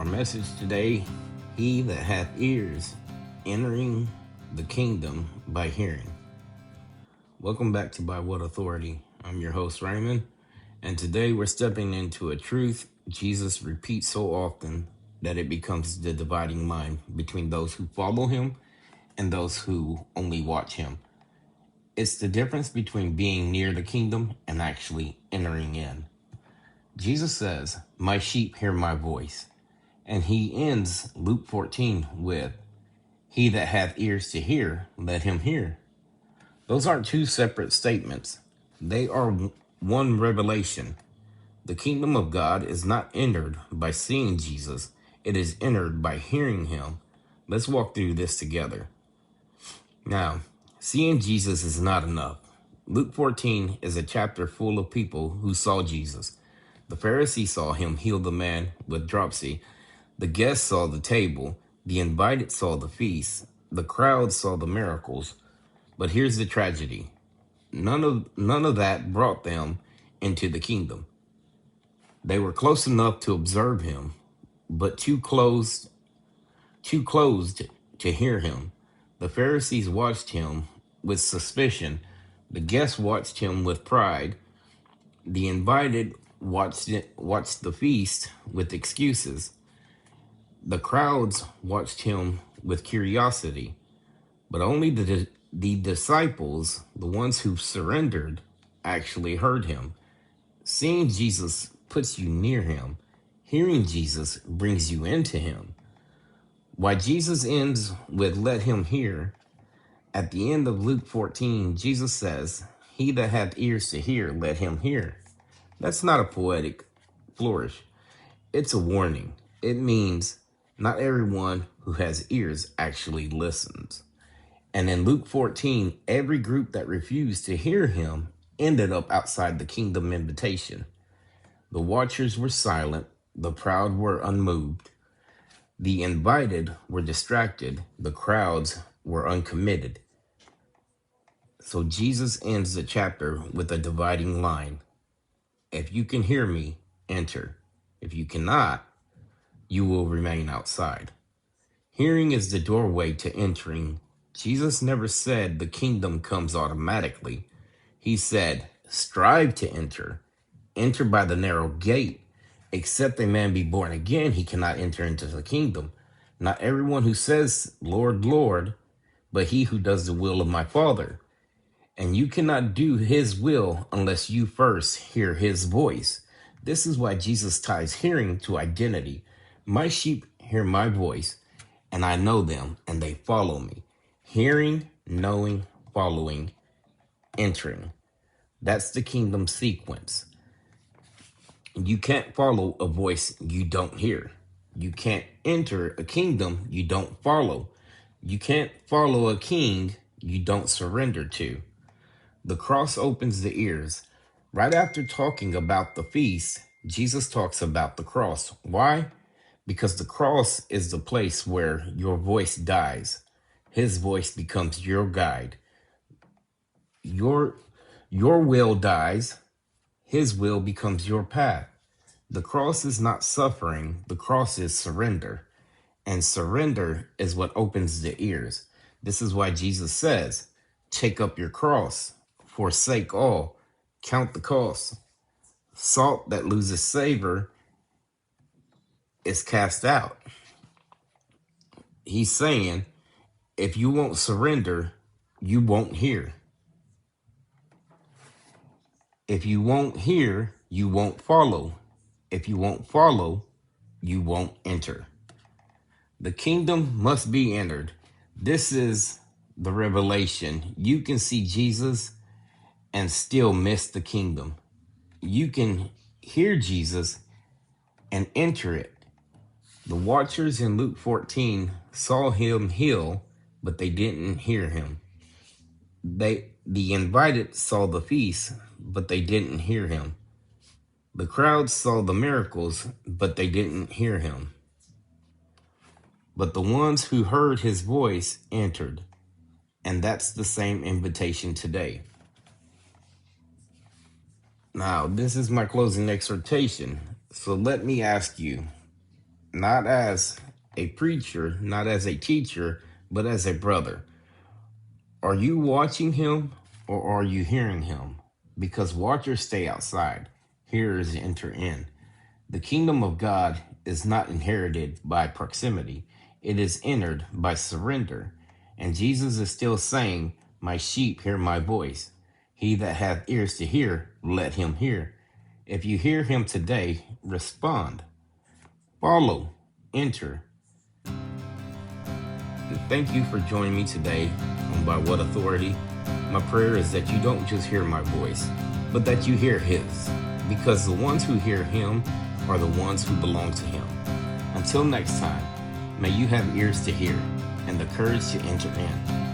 message today, he that hath ears, entering the kingdom by hearing. Welcome back to By What Authority? I'm your host, Raymond, and today we're stepping into a truth Jesus repeats so often that it becomes the dividing line between those who follow him and those who only watch him. It's the difference between being near the kingdom and actually entering in. Jesus says, "My sheep hear my voice." And he ends Luke 14 with, "He that hath ears to hear, let him hear." Those aren't two separate statements. They are one revelation. The kingdom of God is not entered by seeing Jesus. It is entered by hearing him. Let's walk through this together. Now, seeing Jesus is not enough. Luke 14 is a chapter full of people who saw Jesus. The Pharisees saw him heal the man with dropsy. The guests saw the table, the invited saw the feast, the crowd saw the miracles. But here's the tragedy. None of that brought them into the kingdom. They were close enough to observe him, but too closed to hear him. The Pharisees watched him with suspicion. The guests watched him with pride. The invited watched the feast with excuses. The crowds watched him with curiosity, but only the disciples, the ones who surrendered, actually heard him. Seeing Jesus puts you near him. Hearing Jesus brings you into him. Why Jesus ends with "let him hear," at the end of Luke 14, Jesus says, "He that hath ears to hear, let him hear." That's not a poetic flourish. It's a warning. It means not everyone who has ears actually listens. And in Luke 14, every group that refused to hear him ended up outside the kingdom invitation. The watchers were silent. The proud were unmoved. The invited were distracted. The crowds were uncommitted. So Jesus ends the chapter with a dividing line. If you can hear me, enter. If you cannot, you will remain outside. Hearing is the doorway to entering. Jesus never said the kingdom comes automatically. He said, strive to enter. Enter by the narrow gate. Except a man be born again, he cannot enter into the kingdom. Not everyone who says, "Lord, Lord," but he who does the will of my Father. And you cannot do his will unless you first hear his voice. This is why Jesus ties hearing to identity. My sheep hear my voice, and I know them, and they follow me. Hearing, knowing, following, entering. That's the kingdom sequence. You can't follow a voice you don't hear. You can't enter a kingdom you don't follow. You can't follow a king you don't surrender to. The cross opens the ears. Right after talking about the feast, Jesus talks about the cross. Why? Because the cross is the place where your voice dies. His voice becomes your guide. Your will dies. His will becomes your path. The cross is not suffering. The cross is surrender. And surrender is what opens the ears. This is why Jesus says, take up your cross, forsake all, count the cost. Salt that loses savor is cast out. He's saying, if you won't surrender, you won't hear. If you won't hear, you won't follow. If you won't follow, you won't enter. The kingdom must be entered. This is the revelation. You can see Jesus and still miss the kingdom. You can hear Jesus and enter it. The watchers in Luke 14 saw him heal, but they didn't hear him. The invited saw the feast, but they didn't hear him. The crowd saw the miracles, but they didn't hear him. But the ones who heard his voice entered. And that's the same invitation today. Now, this is my closing exhortation. So let me ask you, not as a preacher, not as a teacher, but as a brother. Are you watching him or are you hearing him? Because watchers stay outside, hearers enter in. The kingdom of God is not inherited by proximity, it is entered by surrender. And Jesus is still saying, "My sheep hear my voice. He that hath ears to hear, let him hear." If you hear him today, respond, follow, enter. Thank you for joining me today on By What Authority. My prayer is that you don't just hear my voice, but that you hear his, because the ones who hear him are the ones who belong to him. Until next time, may you have ears to hear and the courage to enter in.